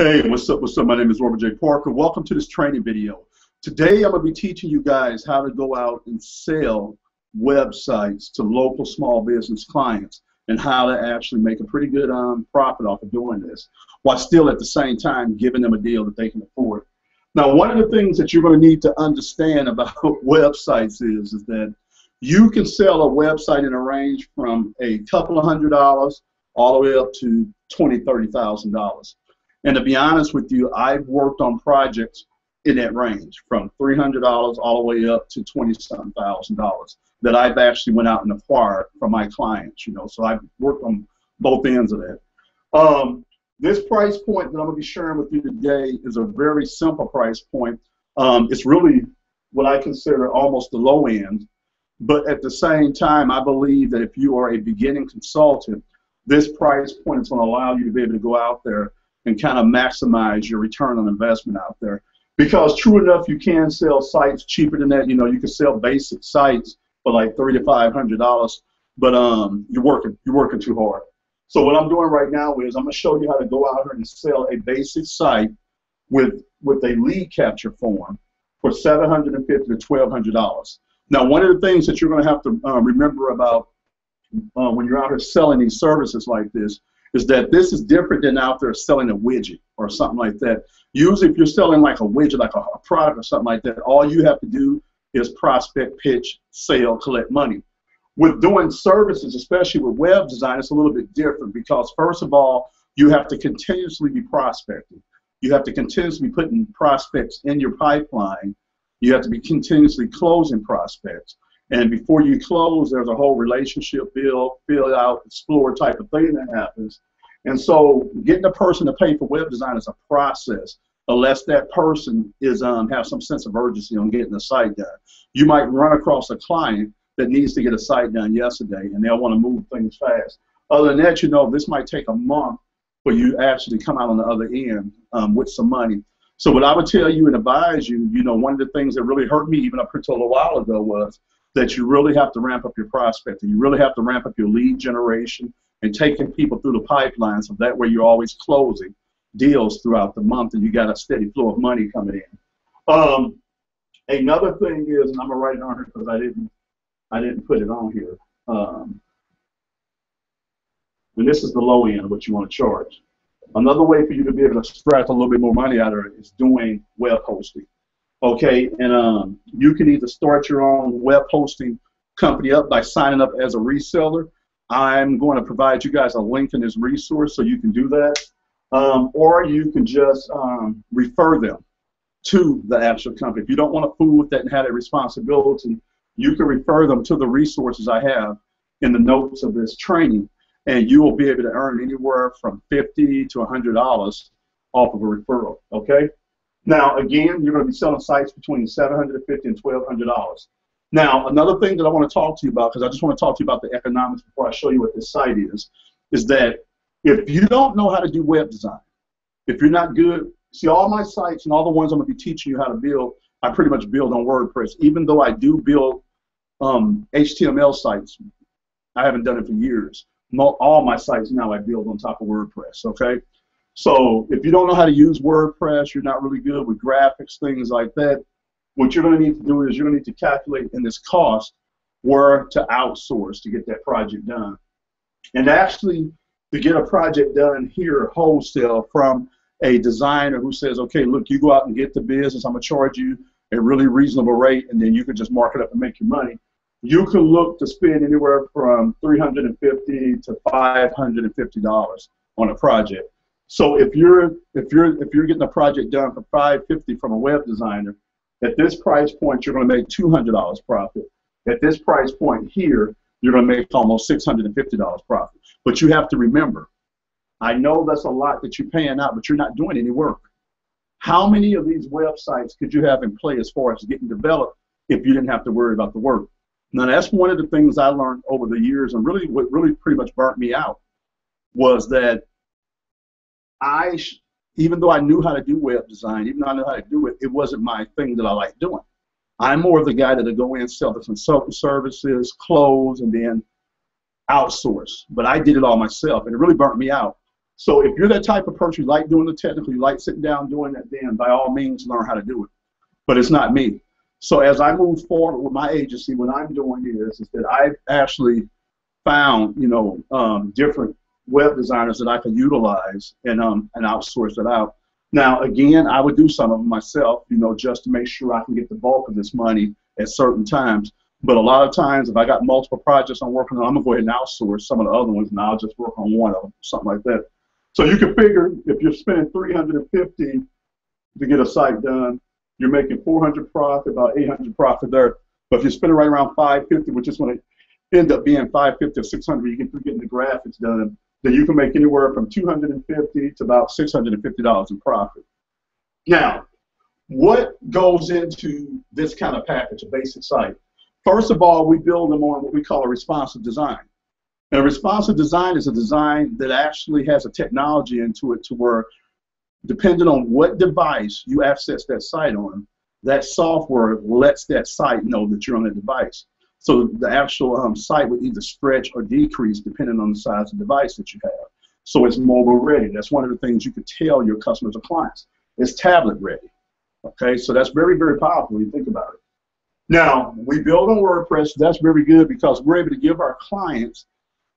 Hey, what's up? What's up? My name is Robert J. Parker. Welcome to this training video. Today, I'm going to be teaching you guys how to go out and sell websites to local small business clients and how to actually make a pretty good profit off of doing this while still at the same time giving them a deal that they can afford. Now, one of the things that you're going to need to understand about websites is that you can sell a website in a range from a couple of $100s all the way up to $20,000, $30,000. And to be honest with you, I've worked on projects in that range from $300 all the way up to $20-something thousand that I've actually went out and acquired from my clients, so I've worked on both ends of that. This price point that I'm going to be sharing with you today is a very simple price point. It's really what I consider almost the low end, but at the same time, I believe that if you are a beginning consultant, this price point is going to allow you to be able to go out there and kind of maximize your return on investment out there. Because true enough, you can sell sites cheaper than that. You can sell basic sites for like $300 to $500, but you're working too hard. So what I'm doing right now is I'm going to show you how to go out here and sell a basic site with a lead capture form for $750 to $1,200. Now, one of the things that you're going to have to remember about when you're out here selling these services like this is that this is different than out there selling a widget or something like that. Usually if you're selling like a widget, like a product or something like that, all you have to do is prospect, pitch, sell, collect money. With doing services, especially with web design, it's a little bit different because first of all, you have to continuously be prospecting. You have to continuously be putting prospects in your pipeline. You have to be continuously closing prospects. And before you close, there's a whole relationship build, fill out, explore type of thing that happens. And so getting a person to pay for web design is a process, unless that person is have some sense of urgency on getting the site done. You might run across a client that needs to get a site done yesterday, and they'll want to move things fast. Other than that, this might take a month for you actually come out on the other end with some money. So what I would tell you and advise you, one of the things that really hurt me even up until a while ago was that you really have to ramp up your prospecting. You really have to ramp up your lead generation and taking people through the pipeline so that way you're always closing deals throughout the month and you got a steady flow of money coming in. Another thing is, and I'm going to write it on here because I didn't put it on here, and this is the low end of what you want to charge. Another way for you to be able to extract a little bit more money out of it is doing web hosting. Okay, and you can either start your own web hosting company up by signing up as a reseller. I'm going to provide you guys a link in this resource so you can do that. Or you can just refer them to the actual company. If you don't want to fool with that and have that responsibility, you can refer them to the resources I have in the notes of this training, and you will be able to earn anywhere from $50 to $100 off of a referral, okay? Now, again, you're going to be selling sites between $750 and $1,200. Now, another thing that I want to talk to you about, because I just want to talk to you about the economics before I show you what this site is that if you don't know how to do web design, if you're not good, see all my sites and all the ones I'm going to be teaching you how to build, I pretty much build on WordPress. Even though I do build HTML sites, I haven't done it for years. All my sites now I build on top of WordPress, okay? So if you don't know how to use WordPress, you're not really good with graphics, things like that, what you're going to need to do is you're going to need to calculate in this cost where to outsource to get that project done. And actually, to get a project done here wholesale from a designer who says, okay, look, you go out and get the business, I'm going to charge you a really reasonable rate, and then you can just mark it up and make your money. You can look to spend anywhere from $350 to $550 on a project. So if you're getting a project done for $550 from a web designer, at this price point you're going to make $200 profit. At this price point here, you're going to make almost $650 profit. But you have to remember, I know that's a lot that you're paying out, but you're not doing any work. How many of these websites could you have in play as far as getting developed if you didn't have to worry about the work? Now that's one of the things I learned over the years, and really what really pretty much burnt me out was that even though I knew how to do web design, even though I knew how to do it, it wasn't my thing that I like doing. I'm more of the guy that'll go in, sell the consultant services, close, and then outsource. But I did it all myself, and it really burnt me out. So if you're that type of person, you like doing the technical, you like sitting down doing that, then by all means learn how to do it. But it's not me. So as I move forward with my agency, what I'm doing is that I've actually found, different web designers that I can utilize and outsource it out. Now, again, I would do some of them myself, just to make sure I can get the bulk of this money at certain times. But a lot of times, if I got multiple projects I'm working on, I'm going to go ahead and outsource some of the other ones, and I'll just work on one of them, something like that. So you can figure if you're spending $350 to get a site done, you're making $400 profit, about $800 profit there. But if you're spending right around $550, which is going to end up being $550 or $600, you get through getting the graphics done, then you can make anywhere from $250 to about $650 in profit. Now, what goes into this kind of package, a basic site? First of all, we build them on what we call a responsive design. And a responsive design is a design that actually has a technology into it to where, depending on what device you access that site on, that software lets that site know that you're on that device. So the actual site would either stretch or decrease depending on the size of the device that you have. So it's mobile ready. That's one of the things you could tell your customers or clients. It's tablet ready. Okay, so that's very, very powerful when you think about it. Now, we build on WordPress. That's very good because we're able to give our clients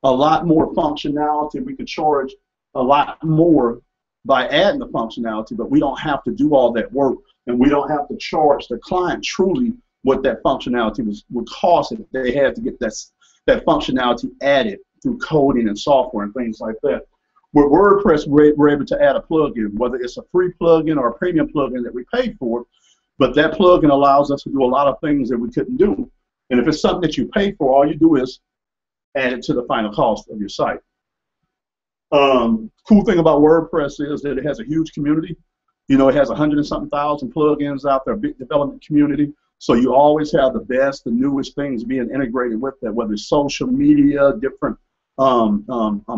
a lot more functionality. We could charge a lot more by adding the functionality, but we don't have to do all that work, and we don't have to charge the client truly what that functionality would cost if they had to get that functionality added through coding and software and things like that. With WordPress, we're able to add a plugin, whether it's a free plugin or a premium plugin that we pay for, but that plugin allows us to do a lot of things that we couldn't do. And if it's something that you pay for, all you do is add it to the final cost of your site. Cool thing about WordPress is that it has a huge community. It has 100 and something thousand plugins out there, a big development community. So you always have the best, the newest things being integrated with that, whether it's social media, different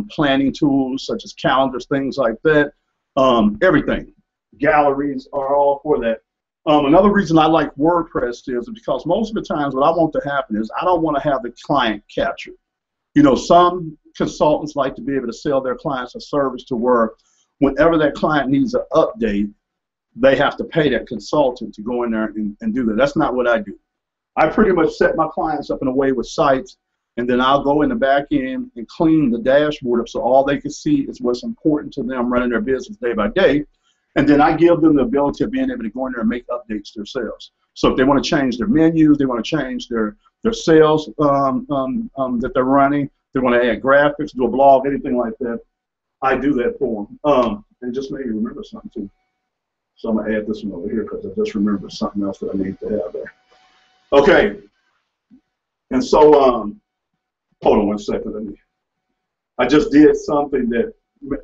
planning tools such as calendars, things like that, everything. Galleries are all for that. Another reason I like WordPress is because most of the times what I want to happen is I don't want to have the client captured. Some consultants like to be able to sell their clients a service to where whenever that client needs an update, they have to pay that consultant to go in there and do that. That's not what I do. I pretty much set my clients up in a way with sites, and then I'll go in the back end and clean the dashboard up so all they can see is what's important to them running their business day by day. And then I give them the ability of being able to go in there and make updates themselves. So if they want to change their menus, they want to change their sales that they're running, they want to add graphics, do a blog, anything like that, I do that for them. And just made me remember something too. So I'm going to add this one over here because I just remembered something else that I need to have there. Okay. And so, hold on one second. I just did something that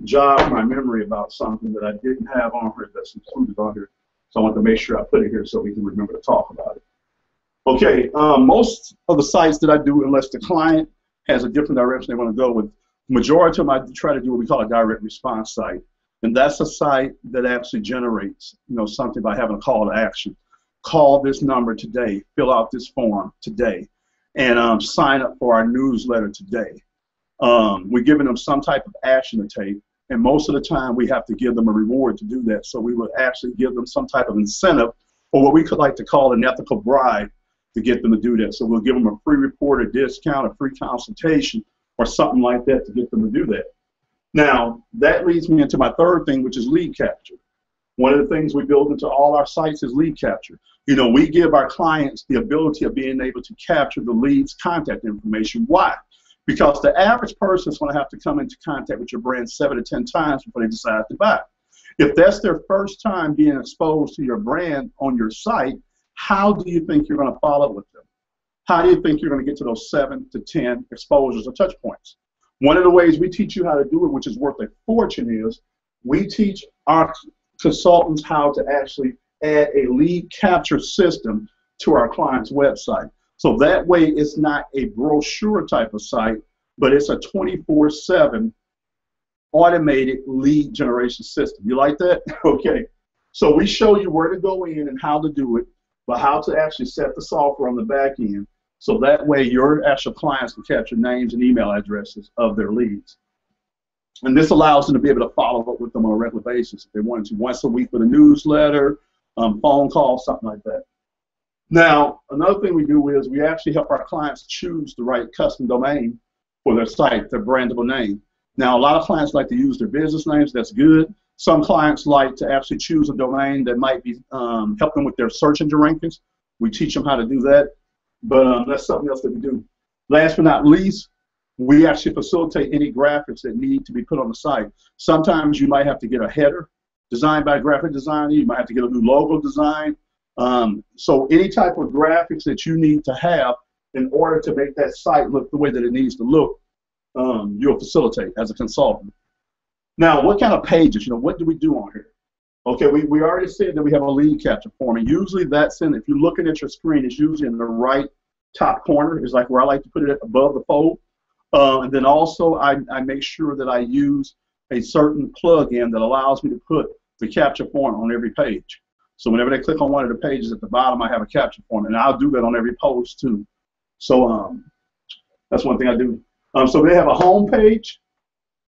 jogged my memory about something that I didn't have on here that's included on here. So I want to make sure I put it here so we can remember to talk about it. Okay. Most of the sites that I do, unless the client has a different direction they want to go with, the majority of them I try to do what we call a direct response site. And that's a site that actually generates, something by having a call to action. Call this number today, fill out this form today, and sign up for our newsletter today. We're giving them some type of action to take, and most of the time we have to give them a reward to do that. So we will actually give them some type of incentive, or what we could like to call an ethical bribe, to get them to do that. So we'll give them a free report, a discount, a free consultation, or something like that to get them to do that. Now, that leads me into my third thing, which is lead capture. One of the things we build into all our sites is lead capture. We give our clients the ability of being able to capture the lead's contact information. Why? Because the average person is going to have to come into contact with your brand 7 to 10 times before they decide to buy. If that's their first time being exposed to your brand on your site, how do you think you're going to follow up with them? How do you think you're going to get to those 7 to 10 exposures or touch points? One of the ways we teach you how to do it, which is worth a fortune, is we teach our consultants how to actually add a lead capture system to our client's website. So that way it's not a brochure type of site, but it's a 24/7 automated lead generation system. You like that? Okay. So we show you where to go in and how to do it, but how to actually set the software on the back end. So that way your actual clients can capture names and email addresses of their leads. And this allows them to be able to follow up with them on a regular basis if they wanted to, once a week with a newsletter, phone call, something like that. Now, another thing we do is we actually help our clients choose the right custom domain for their site, their brandable name. Now, a lot of clients like to use their business names. That's good. Some clients like to actually choose a domain that might be help them with their search engine rankings. We teach them how to do that, but that's something else that we do. Last but not least, we actually facilitate any graphics that need to be put on the site. Sometimes you might have to get a header designed by a graphic designer. You might have to get a new logo design. So any type of graphics that you need to have in order to make that site look the way that it needs to look, you'll facilitate as a consultant. Now, what kind of pages, what do we do on here? Okay, we already said that we have a lead capture form, and usually that's in, if you're looking at your screen, it's usually in the right top corner. It's like where I like to put it above the fold. And then also I make sure that I use a certain plug-in that allows me to put the capture form on every page. So whenever they click on one of the pages at the bottom, I have a capture form, and I'll do that on every post too. So that's one thing I do. So they have a home page,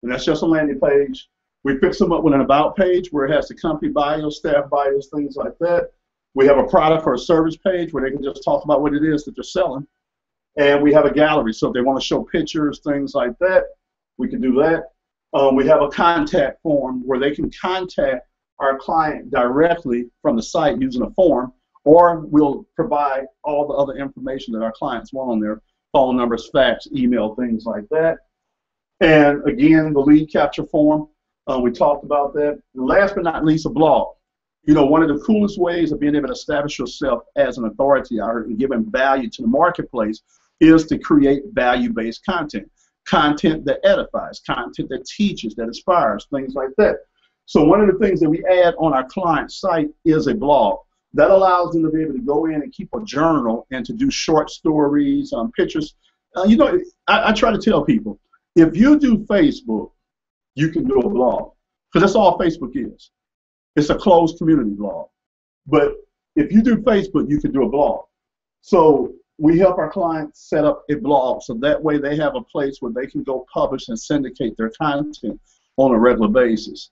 and that's just a landing page. We fix them up with an about page where it has the company bios, staff bios, things like that. We have a product or a service page where they can just talk about what it is that they're selling. And we have a gallery, so if they want to show pictures, things like that, we can do that. We have a contact form where they can contact our client directly from the site using a form, or we'll provide all the other information that our clients want on there, phone numbers, fax, email, things like that. And again, the lead capture form, we talked about that. And last but not least, a blog. One of the coolest ways of being able to establish yourself as an authority and giving value to the marketplace is to create value-based content. Content that edifies, content that teaches, that inspires, things like that. So one of the things that we add on our client site is a blog. That allows them to be able to go in and keep a journal and to do short stories, pictures. I try to tell people, if you do Facebook, you can do a blog, because that's all Facebook is. It's a closed community blog. But if you do Facebook, you can do a blog. So we help our clients set up a blog, so that way they have a place where they can go publish and syndicate their content on a regular basis.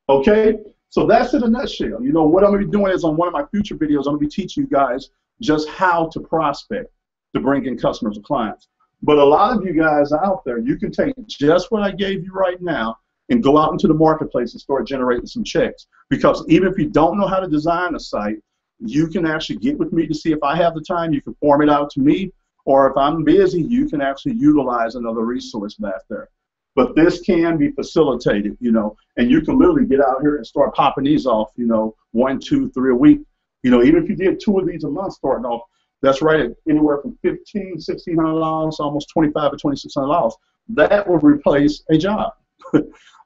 Okay, so that's in a nutshell. What I'm going to be doing is on one of my future videos, I'm going to be teaching you guys just how to prospect to bring in customers or clients. But a lot of you guys out there, you can take just what I gave you right now and go out into the marketplace and start generating some checks. Because even if you don't know how to design a site, you can actually get with me to see if I have the time. You can form it out to me, or if I'm busy, you can actually utilize another resource back there. But this can be facilitated, and you can literally get out here and start popping these off, 1, 2, 3 a week. Even if you did 2 of these a month starting off, that's right at anywhere from $1,500, $1,600, almost $2,500 to $2,600. That will replace a job.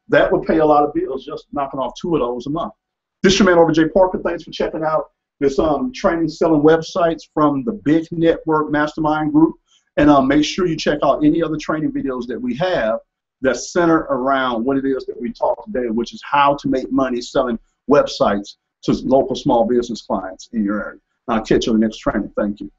That would pay a lot of bills just knocking off 2 of those a month. This is your man, Orville J. Parker. Thanks for checking out this training selling websites from the Big Network Mastermind Group. And make sure you check out any other training videos that we have that center around what it is that we talked today, which is how to make money selling websites to local small business clients in your area. I'll catch you on the next training. Thank you.